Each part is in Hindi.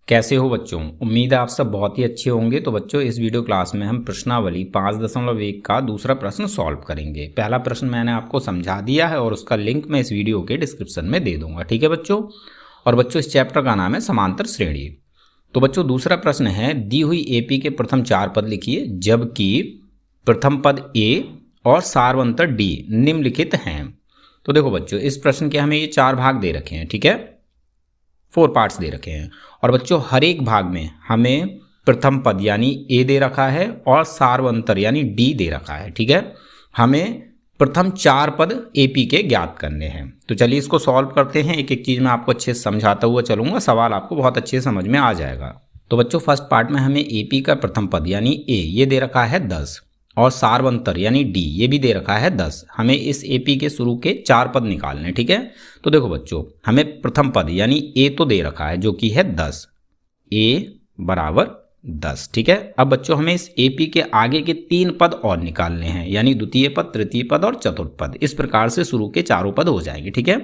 कैसे हो बच्चों। उम्मीद है आप सब बहुत ही अच्छे होंगे। तो बच्चों इस वीडियो क्लास में हम प्रश्नावली 5.1 का दूसरा प्रश्न सॉल्व करेंगे। पहला प्रश्न मैंने आपको समझा दिया है और उसका लिंक मैं इस वीडियो के डिस्क्रिप्शन में दे दूंगा। ठीक है बच्चों। और बच्चों इस चैप्टर का नाम है समांतर श्रेणी। तो बच्चों दूसरा प्रश्न है, दी हुई एपी के प्रथम 4 पद लिखिए जबकि प्रथम पद ए और सारवंतर डी निम्नलिखित हैं। तो देखो बच्चों इस प्रश्न के हमें ये 4 भाग दे रखे हैं। ठीक है, 4 पार्ट्स दे रखे हैं और बच्चों हर एक भाग में हमें प्रथम पद यानी ए दे रखा है और सारवंतर यानी डी दे रखा है। ठीक है, हमें प्रथम 4 पद एपी के ज्ञात करने हैं। तो चलिए इसको सॉल्व करते हैं। एक एक चीज़ मैं आपको अच्छे से समझाता हुआ चलूंगा, सवाल आपको बहुत अच्छे से समझ में आ जाएगा। तो बच्चों फर्स्ट पार्ट में हमें एपी का प्रथम पद यानी ए ये दे रखा है 10 और सारवंतर यानी डी ये भी दे रखा है 10। हमें इस एपी के शुरू के 4 पद निकालने। ठीक है, तो देखो बच्चों हमें प्रथम पद यानी ए तो दे रखा है जो कि है 10, ए बराबर 10। ठीक है, अब बच्चों हमें इस एपी के आगे के 3 पद और निकालने हैं यानी द्वितीय पद, तृतीय पद और चतुर्थ पद। इस प्रकार से शुरू के चारों पद हो जाएंगे। ठीक है,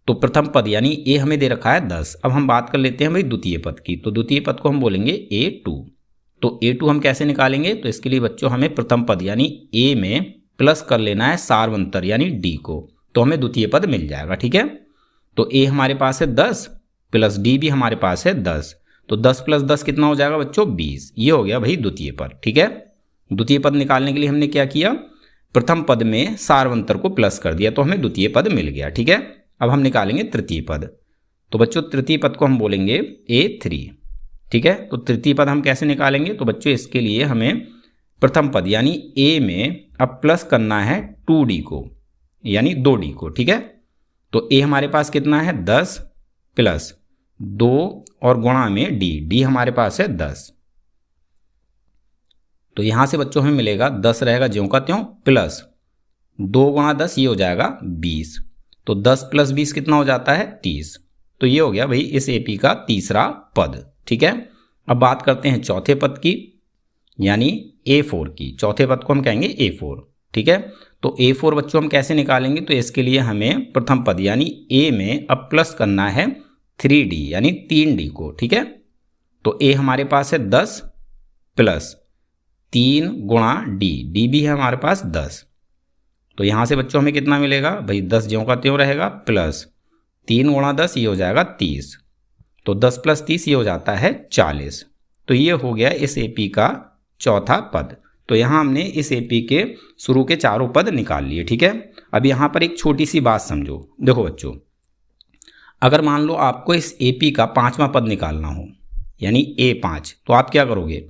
तो प्रथम पद यानी ए हमें दे रखा है 10। अब हम बात कर लेते हैं भाई द्वितीय पद की। तो द्वितीय पद को हम बोलेंगे A2। तो A2 हम कैसे निकालेंगे? तो इसके लिए बच्चों हमें प्रथम पद यानी A में प्लस कर लेना है सारवंतर यानी D को, तो हमें द्वितीय पद मिल जाएगा। ठीक है, तो A हमारे पास है 10 प्लस D भी हमारे पास है 10, तो 10 प्लस 10 कितना हो जाएगा बच्चों? 20। ये हो गया भाई द्वितीय पद। ठीक है, द्वितीय पद निकालने के लिए हमने क्या किया? प्रथम पद में सारवंतर को प्लस कर दिया तो हमें द्वितीय पद मिल गया। ठीक है, अब हम निकालेंगे तृतीय पद। तो बच्चों तृतीय पद को हम बोलेंगे A3। ठीक है, तो तृतीय पद हम कैसे निकालेंगे? तो बच्चों इसके लिए हमें प्रथम पद यानी A में अब प्लस करना है 2D को यानी 2D को। ठीक है, तो A हमारे पास कितना है? 10 प्लस 2 और गुणा में D हमारे पास है 10। तो यहां से बच्चों हमें मिलेगा 10 रहेगा ज्यों का त्यों प्लस 2 गुणा 10 ये हो जाएगा 20। तो 10 प्लस 20 कितना हो जाता है? 30। तो ये हो गया भाई इस एपी का तीसरा पद। ठीक है, अब बात करते हैं चौथे पद की यानी A4 की। चौथे पद को हम कहेंगे A4। ठीक है, तो A4 बच्चों हम कैसे निकालेंगे? तो इसके लिए हमें प्रथम पद यानी A में अब प्लस करना है 3D यानी 3D को। ठीक है, तो A हमारे पास है 10 प्लस 3 गुणा D भी है हमारे पास 10। तो यहां से बच्चों हमें कितना मिलेगा भाई? 10 ज्यों का त्यों रहेगा प्लस 3 गुणा 10 ये हो जाएगा 30। तो 10 प्लस 30 ये हो जाता है 40। तो ये हो गया इस एपी का चौथा पद। तो यहां हमने इस एपी के शुरू के चारों पद निकाल लिए। ठीक है, अब यहां पर एक छोटी सी बात समझो। देखो बच्चों अगर मान लो आपको इस एपी का 5वां पद निकालना हो यानी A5, तो आप क्या करोगे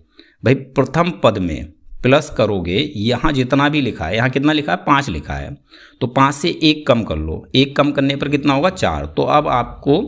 भाई? प्रथम पद में प्लस करोगे, यहाँ जितना भी लिखा है, यहाँ कितना लिखा है? 5 लिखा है, तो 5 से 1 कम कर लो। 1 कम करने पर कितना होगा? 4। तो अब आपको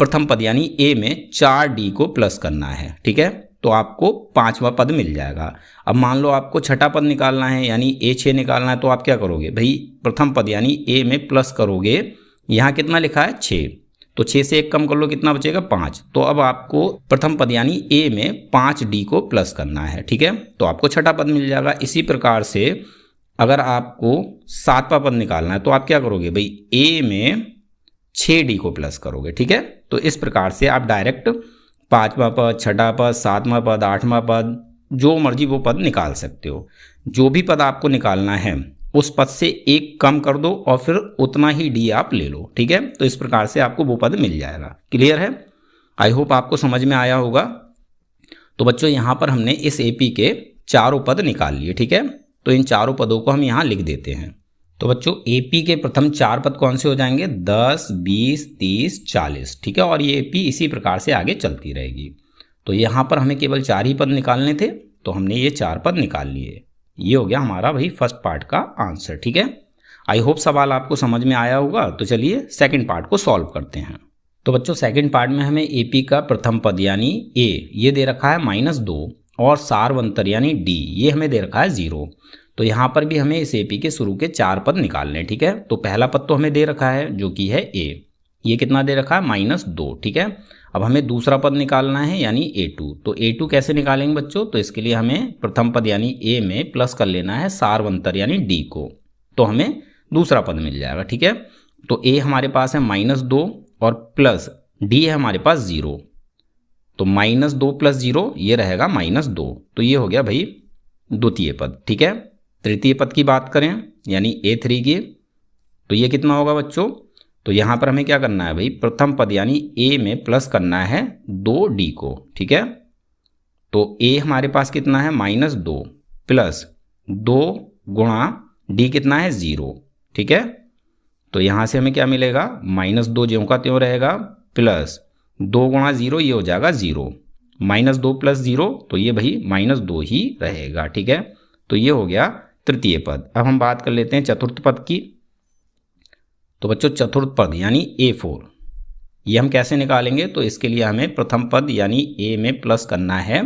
प्रथम पद यानी A में 4D को प्लस करना है। ठीक है, तो आपको 5वां पद मिल जाएगा। अब मान लो आपको छठा पद निकालना है यानी A6 निकालना है, तो आप क्या करोगे भाई? प्रथम पद यानी A में प्लस करोगे, यहाँ कितना लिखा है? 6, तो 6 से 1 कम कर लो, कितना बचेगा? 5। तो अब आपको प्रथम पद यानी A में 5D को प्लस करना है। ठीक है, तो आपको छठा पद मिल जाएगा। इसी प्रकार से अगर आपको 7वां पद निकालना है तो आप क्या करोगे भाई? A में 6D को प्लस करोगे। ठीक है, तो इस प्रकार से आप डायरेक्ट 5वां पद, छठा पद, 7वां पद, 8वां पद, जो मर्जी वो पद निकाल सकते हो। जो भी पद आपको निकालना है उस पद से 1 कम कर दो और फिर उतना ही D आप ले लो। ठीक है, तो इस प्रकार से आपको वो पद मिल जाएगा। क्लियर है? आई होप आपको समझ में आया होगा। तो बच्चों यहाँ पर हमने इस एपी के चारों पद निकाल लिए। ठीक है, तो इन चारों पदों को हम यहाँ लिख देते हैं। तो बच्चों एपी के प्रथम 4 पद कौन से हो जाएंगे? 10, 20, 30, 40। ठीक है, और ये एपी इसी प्रकार से आगे चलती रहेगी। तो यहाँ पर हमें केवल 4 ही पद निकालने थे, तो हमने ये 4 पद निकाल लिए। ये हो गया हमारा भाई फर्स्ट पार्ट का आंसर। ठीक है, आई होप सवाल आपको समझ में आया होगा। तो चलिए सेकंड पार्ट को सॉल्व करते हैं। तो बच्चों सेकंड पार्ट में हमें एपी का प्रथम पद यानी A ये दे रखा है -2 और सारवंतर यानी D ये हमें दे रखा है 0। तो यहाँ पर भी हमें इस एपी के शुरू के 4 पद निकालने हैं। ठीक है, तो पहला पद तो हमें दे रखा है जो कि है A, ये कितना दे रखा है? -2। ठीक है, अब हमें दूसरा पद निकालना है यानी A2। तो A2 कैसे निकालेंगे बच्चों? तो इसके लिए हमें प्रथम पद यानी A में प्लस कर लेना है सारवंतर यानी D को, तो हमें दूसरा पद मिल जाएगा। ठीक है, तो A हमारे पास है -2 और प्लस D है हमारे पास 0। तो -2 + 0 ये रहेगा -2। तो ये हो गया भाई द्वितीय पद। ठीक है, तृतीय पद की बात करें यानी A3 की, तो ये कितना होगा बच्चों? तो यहाँ पर हमें क्या करना है भाई, प्रथम पद यानी A में प्लस करना है 2D को। ठीक है, तो A हमारे पास कितना है -2 प्लस 2 गुणा D कितना है 0। ठीक है, तो यहाँ से हमें क्या मिलेगा, -2 ज्यों का त्यों रहेगा प्लस 2 गुणा 0 ये हो जाएगा 0, -2 + 0 तो ये भाई -2 ही रहेगा। ठीक है, तो ये हो गया तृतीय पद। अब हम बात कर लेते हैं चतुर्थ पद की। तो बच्चों चतुर्थ पद यानी A4 ये हम कैसे निकालेंगे? तो इसके लिए हमें प्रथम पद यानी A में प्लस करना है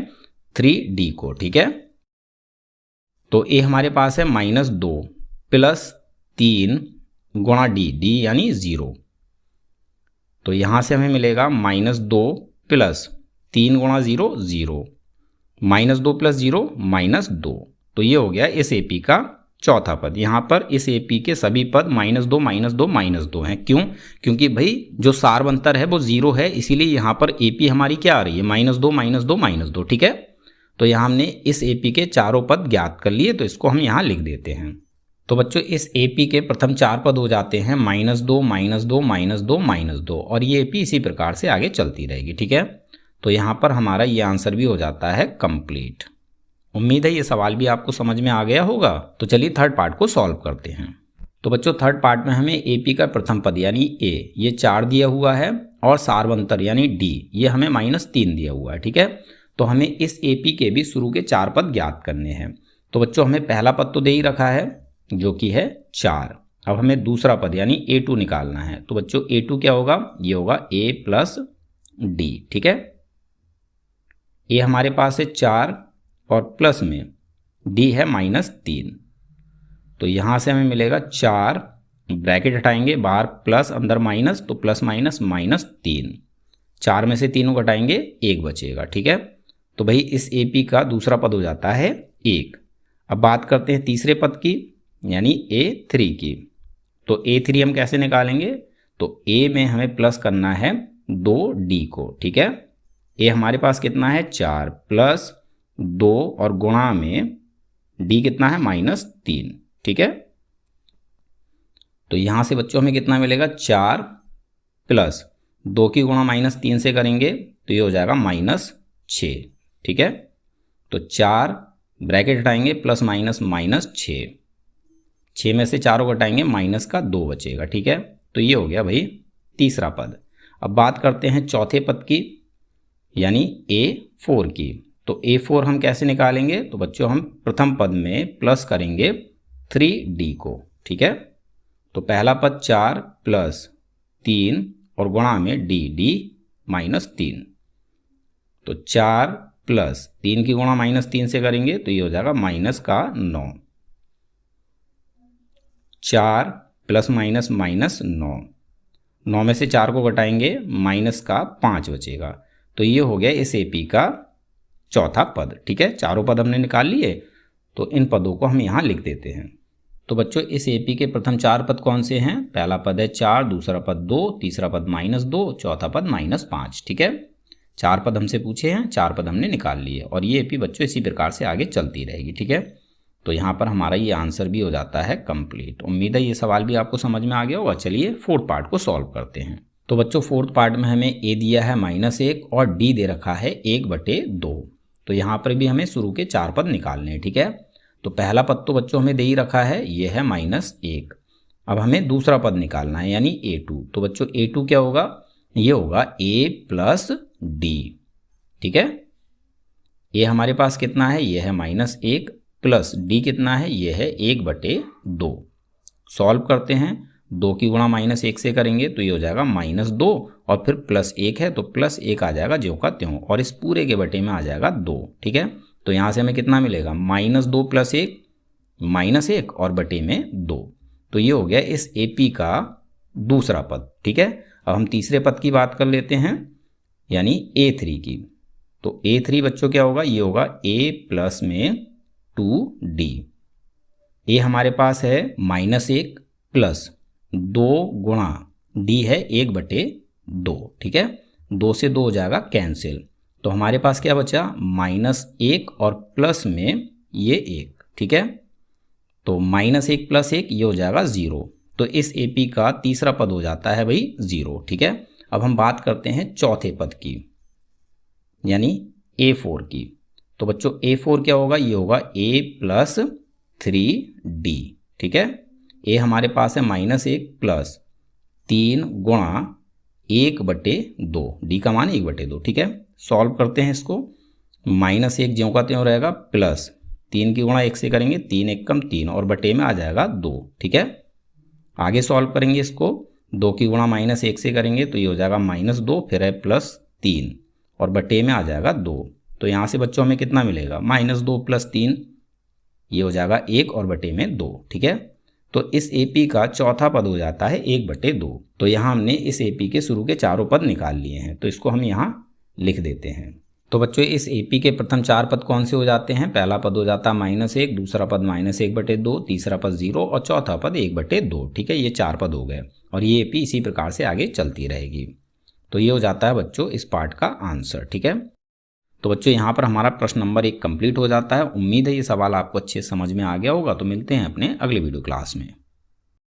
3D को। ठीक है, तो A हमारे पास है -2 प्लस 3 गुणा D यानी 0। तो यहाँ से हमें मिलेगा -2 प्लस 3 गुणा 0 0, -2 + 0 -2। तो ये हो गया इस AP का चौथा पद। यहाँ पर इस AP के सभी पद -2 -2 -2 हैं। क्यों? क्योंकि भाई जो सार्वंतर है वो 0 है, इसीलिए यहाँ पर AP हमारी क्या आ रही है, -2 -2 -2। ठीक है, तो यहाँ हमने इस AP के चारों पद ज्ञात कर लिए, तो इसको हम यहाँ लिख देते हैं। तो बच्चों इस AP के प्रथम 4 पद हो जाते हैं -2 -2 -2 -2, और ये AP इसी प्रकार से आगे चलती रहेगी। ठीक है, तो यहाँ पर हमारा ये आंसर भी हो जाता है कंप्लीट। उम्मीद है ये सवाल भी आपको समझ में आ गया होगा। तो चलिए थर्ड पार्ट को सॉल्व करते हैं। तो बच्चों थर्ड पार्ट में हमें AP का प्रथम पद यानी A ये 4 दिया हुआ है, और सार्वंतर यानी D ये हमें -3 दिया हुआ है। ठीक है, तो हमें इस AP के भी शुरू के 4 पद ज्ञात करने हैं। तो बच्चों हमें पहला पद तो दे ही रखा है जो कि है 4। अब हमें दूसरा पद यानी A2 निकालना है। तो बच्चों A2 क्या होगा, ये होगा A + D। ठीक है, A हमारे पास है 4 और प्लस में D है -3। तो यहाँ से हमें मिलेगा 4, ब्रैकेट हटाएंगे बाहर प्लस अंदर माइनस, तो प्लस माइनस -3। 4 में से 3 घटाएंगे 1 बचेगा। ठीक है, तो भाई इस AP का दूसरा पद हो जाता है 1। अब बात करते हैं तीसरे पद की यानी A3 की। तो A3 हम कैसे निकालेंगे? तो A में हमें प्लस करना है 2D को। ठीक है, A हमारे पास कितना है 4 प्लस 2 और गुणा में D कितना है -3। ठीक है, तो यहाँ से बच्चों हमें कितना मिलेगा 4 प्लस 2 की गुणा -3 से करेंगे तो ये हो जाएगा -6। ठीक है, तो 4 ब्रैकेट हटाएंगे प्लस माइनस -6, 6 में से 4 घटाएंगे -2 बचेगा। ठीक है, तो ये हो गया भाई तीसरा पद। अब बात करते हैं चौथे पद की यानी A4 की। तो A4 हम कैसे निकालेंगे? तो बच्चों हम प्रथम पद में प्लस करेंगे 3D को। ठीक है, तो पहला पद 4 प्लस 3 और गुणा में D -3। तो 4 प्लस 3 की गुणा -3 से करेंगे तो ये हो जाएगा -9। 4 प्लस -9, 9 में से 4 को घटाएंगे -5 बचेगा। तो ये हो गया इस AP का चौथा पद। ठीक है, चारों पद हमने निकाल लिए, तो इन पदों को हम यहाँ लिख देते हैं। तो बच्चों इस AP के प्रथम 4 पद कौन से हैं? पहला पद है 4, दूसरा पद 2, तीसरा पद -2, चौथा पद -5। ठीक है, 4 पद हमसे पूछे हैं, 4 पद हमने निकाल लिए, और ये AP बच्चों इसी प्रकार से आगे चलती रहेगी। ठीक है, तो यहाँ पर हमारा ये आंसर भी हो जाता है कंप्लीट। उम्मीद है ये सवाल भी आपको समझ में आ गया होगा। चलिए फोर्थ पार्ट को सॉल्व करते हैं। तो बच्चों फोर्थ पार्ट में हमें A दिया है -1 और D दे रखा है 1/2। तो यहाँ पर भी हमें शुरू के 4 पद निकालने हैं। ठीक है, तो पहला पद तो बच्चों हमें दे ही रखा है, ये है -1। अब हमें दूसरा पद निकालना है यानी A2। तो बच्चों A2 क्या होगा? ये होगा A + D। ठीक है, A हमारे पास कितना है? ये है -1 प्लस D कितना है? ये है 1/2। सॉल्व करते हैं, 2 की गुणा -1 से करेंगे तो ये हो जाएगा -2 और फिर +1 है तो +1 आ जाएगा ज्यों का त्यों, और इस पूरे के बटे में आ जाएगा 2। ठीक है, तो यहाँ से हमें कितना मिलेगा? -2 + 1 -1 और बटे में 2। तो ये हो गया इस AP का दूसरा पद। ठीक है, अब हम तीसरे पद की बात कर लेते हैं यानी A3 की। तो A3 बच्चों क्या होगा? ये होगा A प्लस में 2D। A हमारे पास है -1 प्लस 2 गुणा D है 1/2। ठीक है, 2 से 2 हो जाएगा कैंसिल, तो हमारे पास क्या बचा, -1 और प्लस में ये 1, ठीक है। तो -1 + 1 ये हो जाएगा 0। तो इस AP का तीसरा पद हो जाता है भाई 0, ठीक है। अब हम बात करते हैं चौथे पद की, यानी A4 की। तो बच्चों A4 क्या होगा, ये होगा A + 3D, ठीक है। A हमारे पास है -1 प्लस 3 गुणा 1/2, D का मान 1/2, ठीक है। सॉल्व करते हैं इसको, -1 ज्यों का त्यों रहेगा, प्लस 3 की गुणा 1 से करेंगे, 3 × 1 = 3 और बटे में आ जाएगा 2, ठीक है। आगे सॉल्व करेंगे इसको, 2 की गुणा -1 से करेंगे तो ये हो जाएगा -2, फिर है +3 और बटे में आ जाएगा 2। तो यहाँ से बच्चों हमें कितना मिलेगा, -2 + 3, ये हो जाएगा 1 और बटे में 2, ठीक है। तो इस AP का चौथा पद हो जाता है 1/2। तो यहाँ हमने इस AP के शुरू के चारों पद निकाल लिए हैं, तो इसको हम यहाँ लिख देते हैं। तो बच्चों इस AP के प्रथम 4 पद कौन से हो जाते हैं, पहला पद हो जाता है -1, दूसरा पद -1/2, तीसरा पद 0 और चौथा पद 1/2, ठीक है। ये 4 पद हो गए और ये AP इसी प्रकार से आगे चलती रहेगी। तो ये हो जाता है बच्चों इस पार्ट का आंसर, ठीक है। तो बच्चों यहाँ पर हमारा प्रश्न नंबर 1 कंप्लीट हो जाता है। उम्मीद है ये सवाल आपको अच्छे समझ में आ गया होगा। तो मिलते हैं अपने अगले वीडियो क्लास में।